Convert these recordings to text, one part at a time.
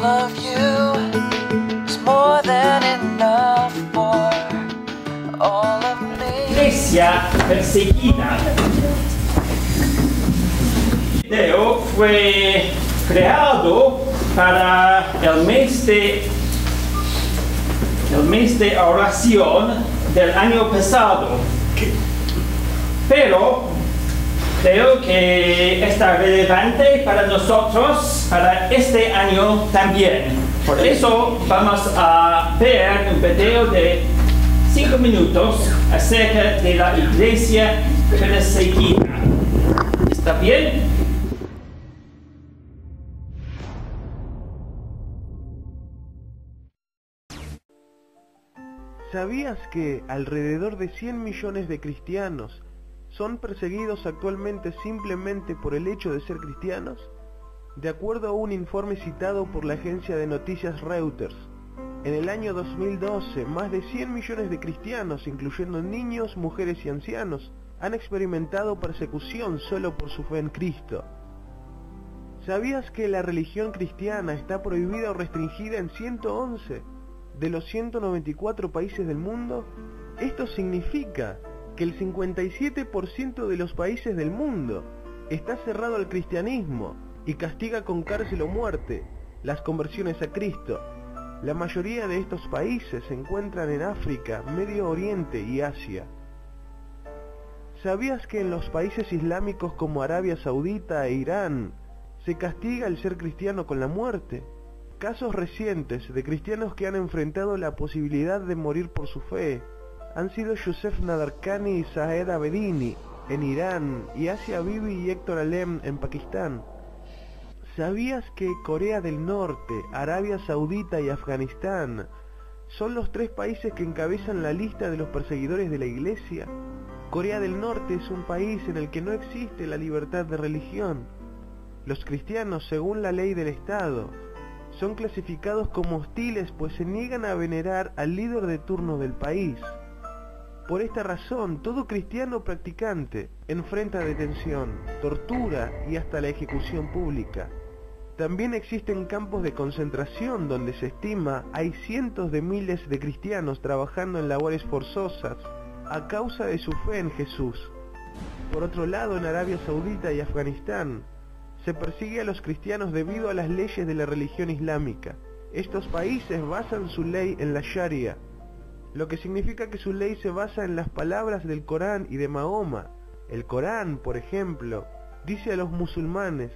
all of you is more than enough for all of me. Iglesia perseguida. El video fue creado para el mes de oración del año pasado, pero creo que está relevante para nosotros para este año también. Por eso vamos a ver un video de 5 minutos acerca de la iglesia perseguida. ¿Está bien? ¿Sabías que alrededor de 100 millones de cristianos son perseguidos actualmente simplemente por el hecho de ser cristianos? De acuerdo a un informe citado por la agencia de noticias Reuters, en el año 2012, más de 100 millones de cristianos, incluyendo niños, mujeres y ancianos, han experimentado persecución solo por su fe en Cristo. ¿Sabías que la religión cristiana está prohibida o restringida en 111 de los 194 países del mundo? Esto significa que el 57% de los países del mundo está cerrado al cristianismo y castiga con cárcel o muerte las conversiones a Cristo. La mayoría de estos países se encuentran en África, Medio Oriente y Asia. ¿Sabías que en los países islámicos como Arabia Saudita e Irán se castiga el ser cristiano con la muerte? Casos recientes de cristianos que han enfrentado la posibilidad de morir por su fe han sido Youssef Nadarkhani y Zahed Abedini en Irán y Asia Bibi y Héctor Alem en Pakistán. ¿Sabías que Corea del Norte, Arabia Saudita y Afganistán son los 3 países que encabezan la lista de los perseguidores de la Iglesia? Corea del Norte es un país en el que no existe la libertad de religión. Los cristianos, según la ley del Estado, son clasificados como hostiles pues se niegan a venerar al líder de turno del país. Por esta razón, todo cristiano practicante enfrenta detención, tortura y hasta la ejecución pública. También existen campos de concentración donde se estima hay cientos de miles de cristianos trabajando en labores forzosas a causa de su fe en Jesús. Por otro lado, en Arabia Saudita y Afganistán, se persigue a los cristianos debido a las leyes de la religión islámica. Estos países basan su ley en la Sharia, lo que significa que su ley se basa en las palabras del Corán y de Mahoma. El Corán, por ejemplo, dice a los musulmanes: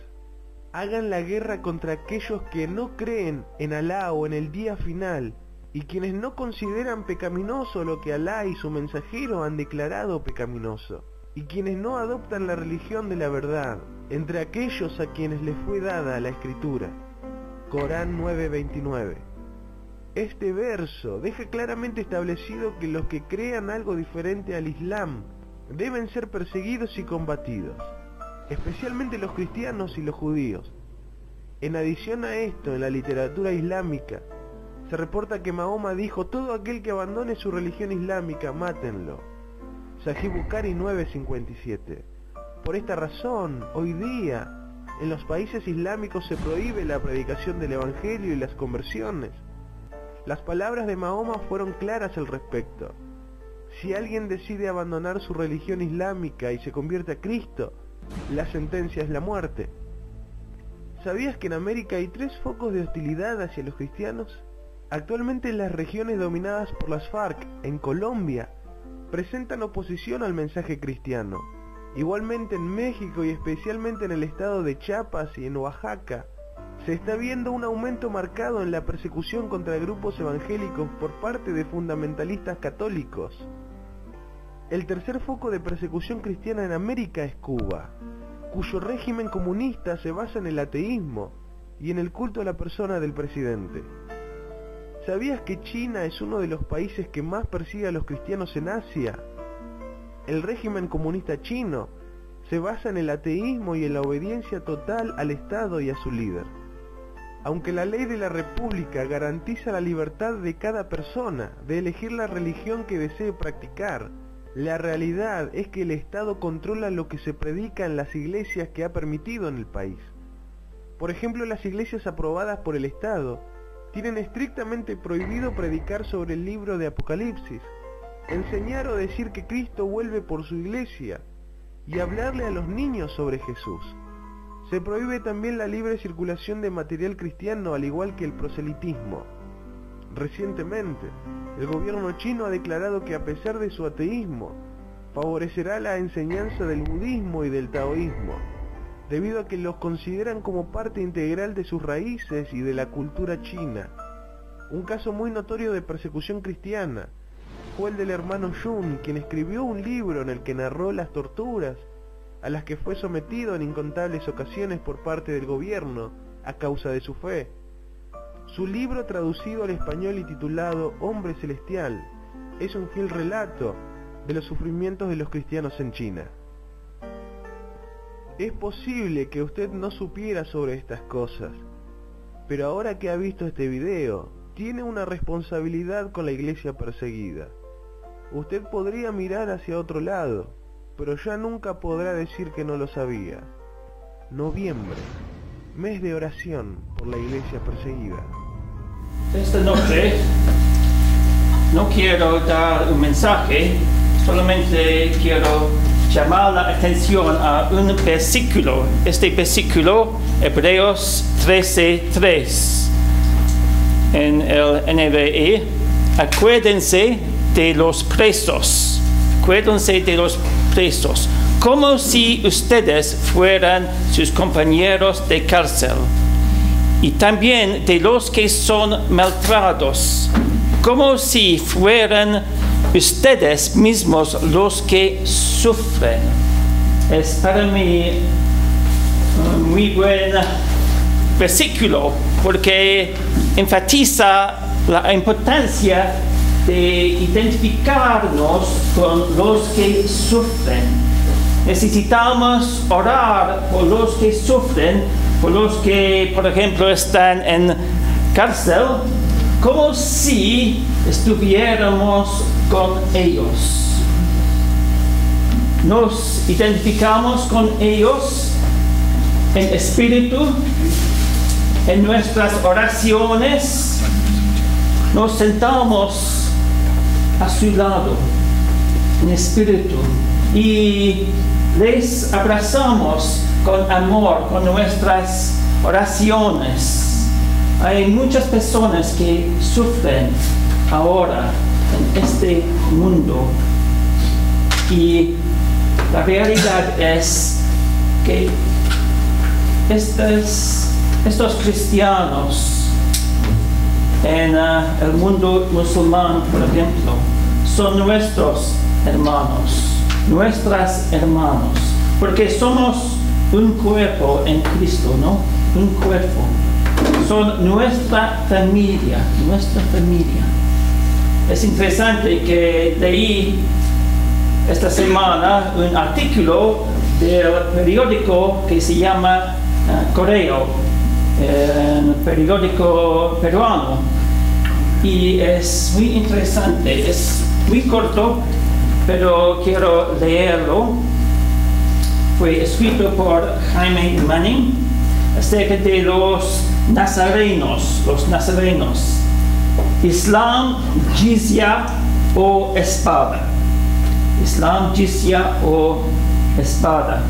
hagan la guerra contra aquellos que no creen en Alá o en el día final, y quienes no consideran pecaminoso lo que Alá y su mensajero han declarado pecaminoso, y quienes no adoptan la religión de la verdad, entre aquellos a quienes les fue dada la escritura. Corán 9:29. Este verso deja claramente establecido que los que crean algo diferente al Islam deben ser perseguidos y combatidos, especialmente los cristianos y los judíos. En adición a esto, en la literatura islámica, se reporta que Mahoma dijo: todo aquel que abandone su religión islámica, mátenlo. Sahih Bukhari 9:57. Por esta razón, hoy día, en los países islámicos se prohíbe la predicación del evangelio y las conversiones. Las palabras de Mahoma fueron claras al respecto. Si alguien decide abandonar su religión islámica y se convierte a Cristo, la sentencia es la muerte. ¿Sabías que en América hay 3 focos de hostilidad hacia los cristianos? Actualmente las regiones dominadas por las FARC en Colombia presentan oposición al mensaje cristiano. Igualmente en México y especialmente en el estado de Chiapas y en Oaxaca, se está viendo un aumento marcado en la persecución contra grupos evangélicos por parte de fundamentalistas católicos. El tercer foco de persecución cristiana en América es Cuba, cuyo régimen comunista se basa en el ateísmo y en el culto a la persona del presidente. ¿Sabías que China es uno de los países que más persigue a los cristianos en Asia? El régimen comunista chino se basa en el ateísmo y en la obediencia total al Estado y a su líder. Aunque la ley de la República garantiza la libertad de cada persona de elegir la religión que desee practicar, la realidad es que el Estado controla lo que se predica en las iglesias que ha permitido en el país. Por ejemplo, las iglesias aprobadas por el Estado tienen estrictamente prohibido predicar sobre el libro de Apocalipsis, enseñar o decir que Cristo vuelve por su iglesia y hablarle a los niños sobre Jesús. Se prohíbe también la libre circulación de material cristiano, al igual que el proselitismo. Recientemente, el gobierno chino ha declarado que, a pesar de su ateísmo, favorecerá la enseñanza del budismo y del taoísmo, debido a que los consideran como parte integral de sus raíces y de la cultura china. Un caso muy notorio de persecución cristiana fue el del hermano Yun, quien escribió un libro en el que narró las torturas a las que fue sometido en incontables ocasiones por parte del gobierno a causa de su fe. Su libro, traducido al español y titulado Hombre Celestial, es un fiel relato de los sufrimientos de los cristianos en China. Es posible que usted no supiera sobre estas cosas, pero ahora que ha visto este video, tiene una responsabilidad con la iglesia perseguida. Usted podría mirar hacia otro lado, pero ya nunca podrá decir que no lo sabía. Noviembre, mes de oración por la iglesia perseguida. Esta noche no quiero dar un mensaje, solamente quiero llamar la atención a un versículo. Este versículo, Hebreos 13:3, en el NVE. Acuérdense de los presos. Acuérdense de los presos, como si ustedes fueran sus compañeros de cárcel. Y también de los que son maltratados, como si fueran ustedes mismos los que sufren. Es para mí un muy buen versículo, porque enfatiza la importancia de identificarnos con los que sufren. Necesitamos orar por los que sufren, por los que, por ejemplo, están en cárcel, como si estuviéramos con ellos. Nos identificamos con ellos en espíritu, en nuestras oraciones, nos sentamos a su lado en espíritu y les abrazamos con amor, con nuestras oraciones. Hay muchas personas que sufren ahora en este mundo, y la realidad es que estos cristianos en el mundo musulmán, por ejemplo, son nuestros hermanos, nuestras hermanos, porque somos un cuerpo en Cristo, ¿no? Un cuerpo. Son nuestra familia, nuestra familia. Es interesante que leí esta semana un artículo del periódico que se llama Correo, un periódico peruano, y es muy interesante, es muy corto, pero quiero leerlo. Fue escrito por Jaime Manning acerca de los nazarenos, Islam, jizya o espada. Islam, jizya o espada.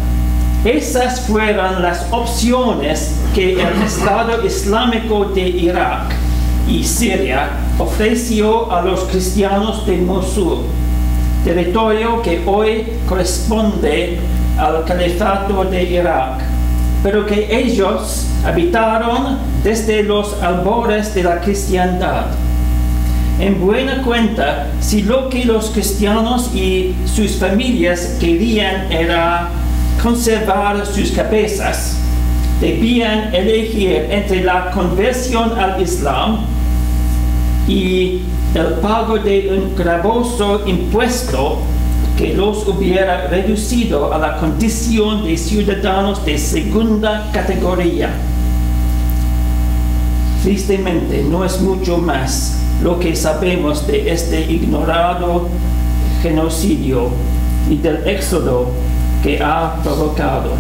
Esas fueron las opciones que el Estado Islámico de Irak y Siria ofreció a los cristianos de Mosul, territorio que hoy corresponde al Califato de Irak, pero que ellos habitaron desde los albores de la cristiandad. En buena cuenta, si lo que los cristianos y sus familias querían era conservar sus cabezas, debían elegir entre la conversión al Islam y el pago de un gravoso impuesto que los hubiera reducido a la condición de ciudadanos de segunda categoría. Tristemente, no es mucho más lo que sabemos de este ignorado genocidio y del éxodo que ha provocado.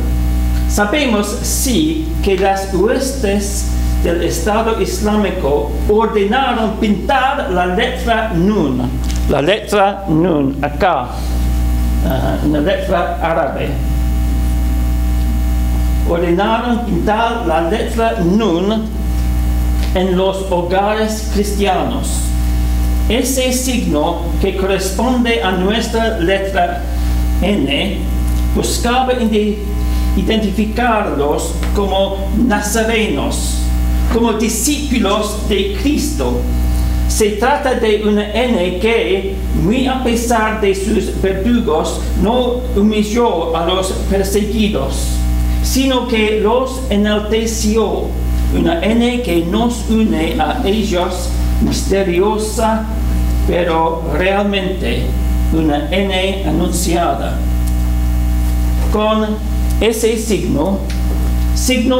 Sabemos, sí, que las huestes del Estado Islámico ordenaron pintar la letra Nun acá, una letra árabe. Ordenaron pintar la letra Nun en los hogares cristianos. Ese signo que corresponde a nuestra letra N buscaba identificarlos como nazarenos, como discípulos de Cristo. Se trata de una N que, muy a pesar de sus verdugos, no humilló a los perseguidos, sino que los enalteció. Una N que nos une a ellos, misteriosa, pero realmente una N anunciada. Con ese signo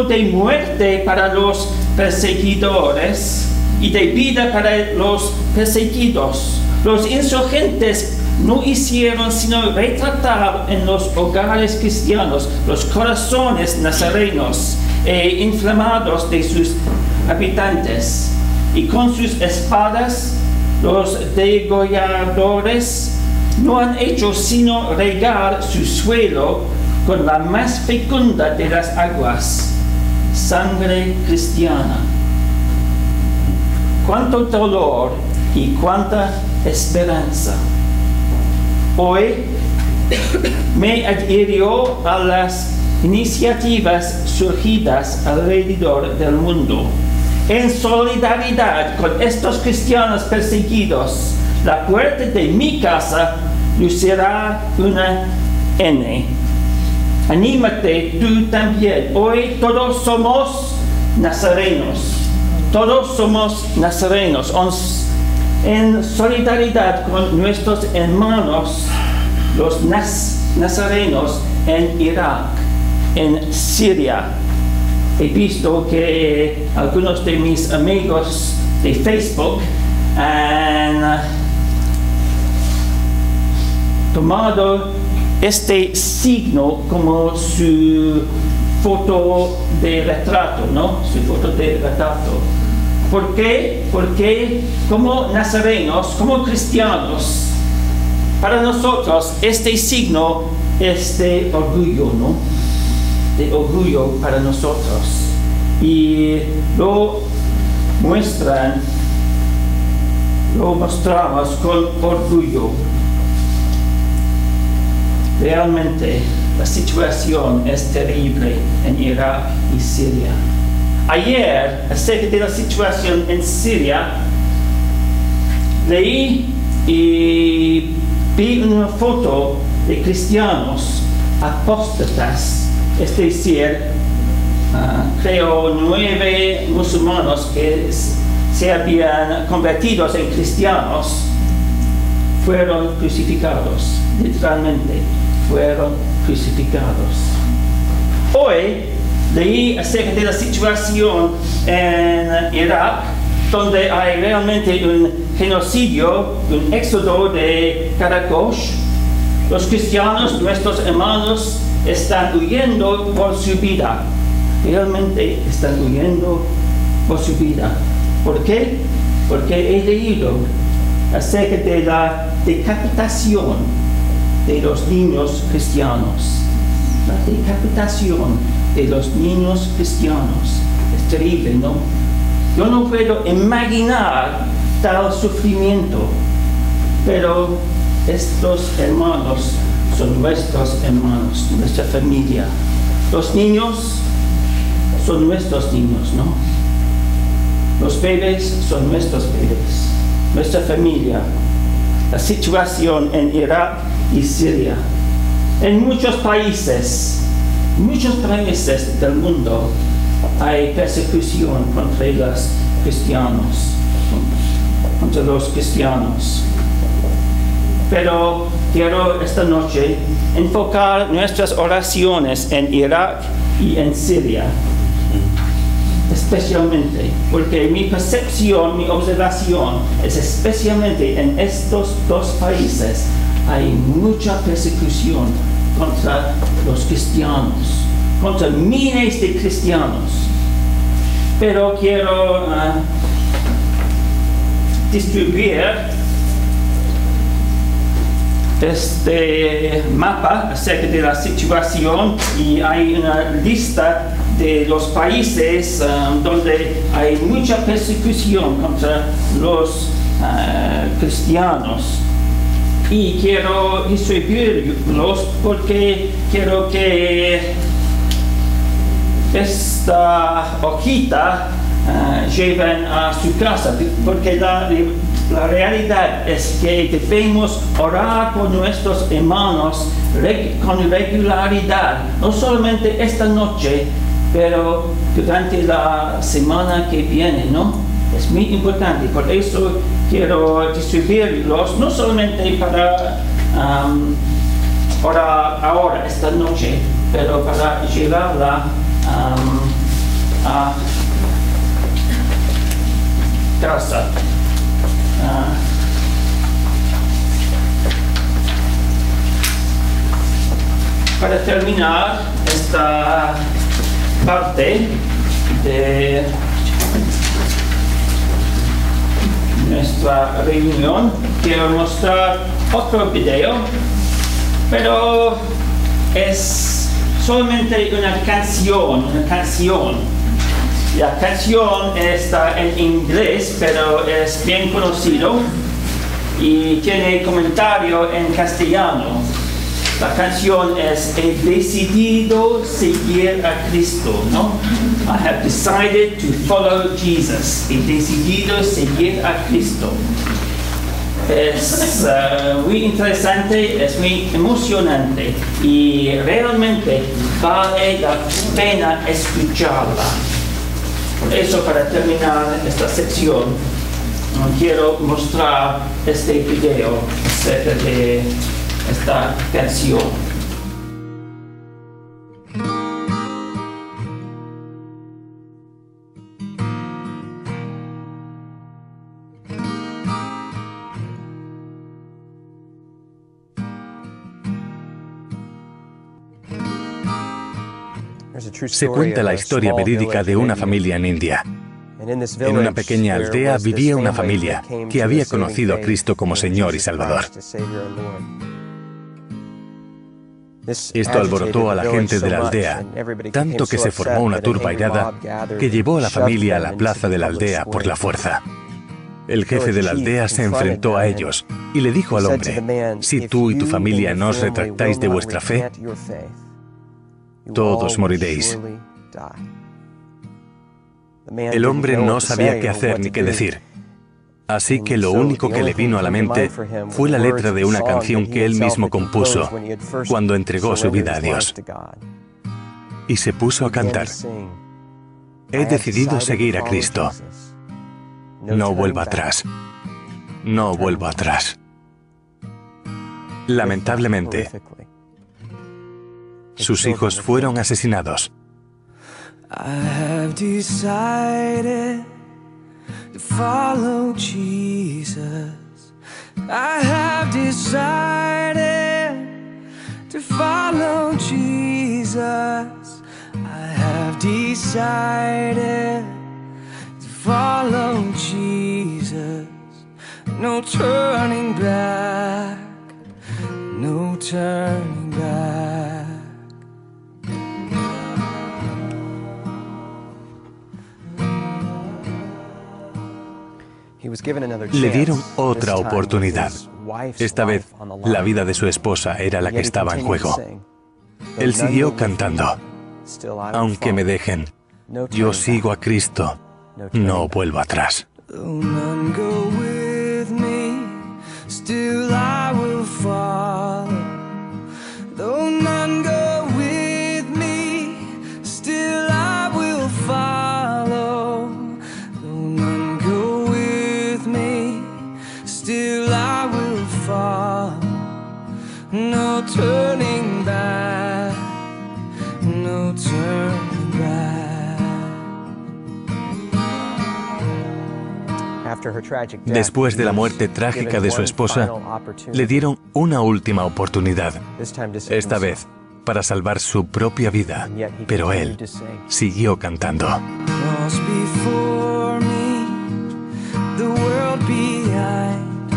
de muerte para los perseguidores y de vida para los perseguidos, los insurgentes no hicieron sino retratar en los hogares cristianos los corazones nazarenos e inflamados de sus habitantes, y con sus espadas los degolladores no han hecho sino regar su suelo con la más fecunda de las aguas, sangre cristiana. Cuánto dolor y cuánta esperanza. Hoy me adhirió a las iniciativas surgidas alrededor del mundo. En solidaridad con estos cristianos perseguidos, la puerta de mi casa lucirá una N. Anímate tú también. Hoy todos somos nazarenos. Todos somos nazarenos. En solidaridad con nuestros hermanos, los nazarenos en Irak, en Siria. He visto que algunos de mis amigos de Facebook han tomado este signo como su foto de retrato, ¿no? Su foto de retrato. ¿Por qué? Porque como nazarenos, como cristianos, para nosotros este signo es de orgullo, ¿no? De orgullo para nosotros. Y lo mostramos con orgullo. Realmente la situación es terrible en Irak y Siria. Ayer, acerca de la situación en Siria, leí y vi una foto de cristianos apóstatas, es decir, creo 9 musulmanes que se habían convertido en cristianos, fueron crucificados, literalmente fueron crucificados. Hoy leí acerca de la situación en Irak, donde hay realmente un genocidio, un éxodo de Karakosh. Los cristianos, nuestros hermanos, están huyendo por su vida. Realmente están huyendo por su vida. ¿Por qué? Porque he leído acerca de la decapitación de los niños cristianos. La decapitación de los niños cristianos. Es terrible, ¿no? Yo no puedo imaginar tal sufrimiento, pero estos hermanos son nuestros hermanos, nuestra familia. Los niños son nuestros niños, ¿no? Los bebés son nuestros bebés, nuestra familia. La situación en Irak y Siria. En muchos países del mundo hay persecución contra los cristianos. Pero quiero esta noche enfocar nuestras oraciones en Irak y en Siria. Especialmente, porque mi percepción, mi observación es especialmente en estos dos países hay mucha persecución contra los cristianos, contra miles de cristianos. Pero quiero distribuir este mapa acerca de la situación, y hay una lista de los países donde hay mucha persecución contra los cristianos. Y quiero distribuirlos porque quiero que esta hojita lleven a su casa, porque la realidad es que debemos orar por nuestros hermanos con regularidad, no solamente esta noche, pero durante la semana que viene, ¿no? Es muy importante, por eso quiero distribuirlos, no solamente para orar ahora, esta noche, pero para llevarla a casa. Para terminar esta parte de nuestra reunión, quiero mostrar otro video, pero es solamente una canción. La canción está en inglés, pero es bien conocido y tiene comentario en castellano. La canción es "He decidido seguir a Cristo", ¿no? I have decided to follow Jesus. He decidido seguir a Cristo. Es muy interesante, es muy emocionante y realmente vale la pena escucharla. Por eso, para terminar esta sección, quiero mostrar este video acerca de esta canción. Se cuenta la historia verídica de una familia en India. En una pequeña aldea vivía una familia que había conocido a Cristo como Señor y Salvador. Esto alborotó a la gente de la aldea, tanto que se formó una turba airada que llevó a la familia a la plaza de la aldea por la fuerza. El jefe de la aldea se enfrentó a ellos y le dijo al hombre: "Si tú y tu familia no os retractáis de vuestra fe, todos moriréis". El hombre no sabía qué hacer ni qué decir, así que lo único que le vino a la mente fue la letra de una canción que él mismo compuso cuando entregó su vida a Dios. Y se puso a cantar: "He decidido seguir a Cristo. No vuelvo atrás. No vuelvo atrás". Lamentablemente, sus hijos fueron asesinados. I have decided to follow Jesus. I have decided to follow Jesus. I have decided to follow Jesus. No turning back, no turning back. Le dieron otra oportunidad. Esta vez, la vida de su esposa era la que estaba en juego. Él siguió cantando: "Aunque me dejen, yo sigo a Cristo, no vuelvo atrás". No turning back, no turning back. Después de la muerte trágica de su esposa, le dieron una última oportunidad. Esta vez, para salvar su propia vida, pero él siguió cantando. Cross before me, the world behind me.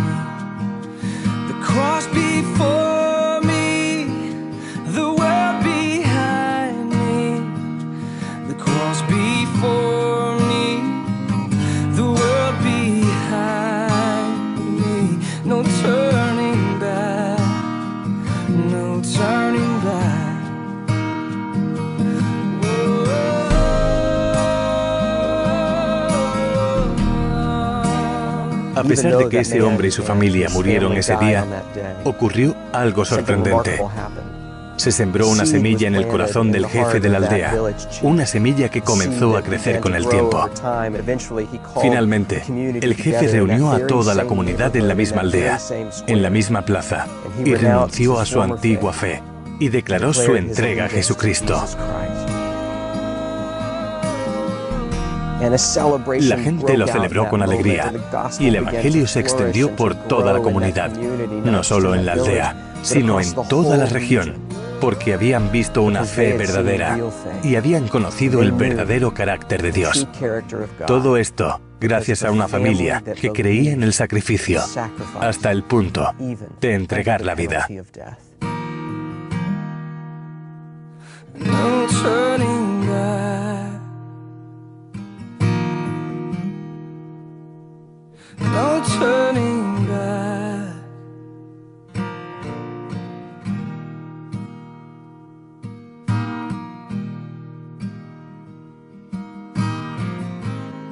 The cross before me, the world behind me. The cross before me, the world behind me. No turning back, no turning back. A pesar de que ese hombre y su familia murieron ese día, ocurrió algo sorprendente. Se sembró una semilla en el corazón del jefe de la aldea, una semilla que comenzó a crecer con el tiempo. Finalmente, el jefe reunió a toda la comunidad en la misma aldea, en la misma plaza, y renunció a su antigua fe, y declaró su entrega a Jesucristo. La gente lo celebró con alegría, y el Evangelio se extendió por toda la comunidad, no solo en la aldea, sino en toda la región, porque habían visto una fe verdadera y habían conocido el verdadero carácter de Dios. Todo esto gracias a una familia que creía en el sacrificio hasta el punto de entregar la vida. No turning back, no turning back.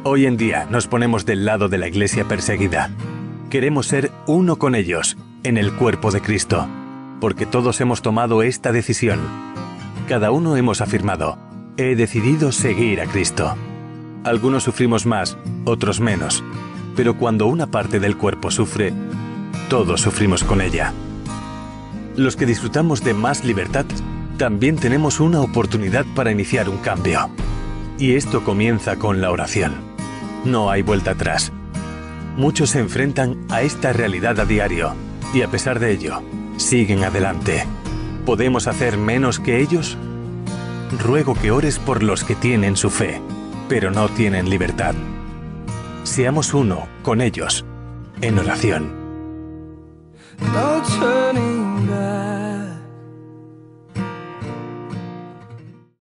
Hoy en día nos ponemos del lado de la iglesia perseguida. Queremos ser uno con ellos, en el cuerpo de Cristo, porque todos hemos tomado esta decisión. Cada uno hemos afirmado, he decidido seguir a Cristo. Algunos sufrimos más, otros menos, pero cuando una parte del cuerpo sufre, todos sufrimos con ella. Los que disfrutamos de más libertad, también tenemos una oportunidad para iniciar un cambio. Y esto comienza con la oración. No hay vuelta atrás. Muchos se enfrentan a esta realidad a diario, y a pesar de ello, siguen adelante. ¿Podemos hacer menos que ellos? Ruego que ores por los que tienen su fe, pero no tienen libertad. Seamos uno con ellos, en oración. No turning back.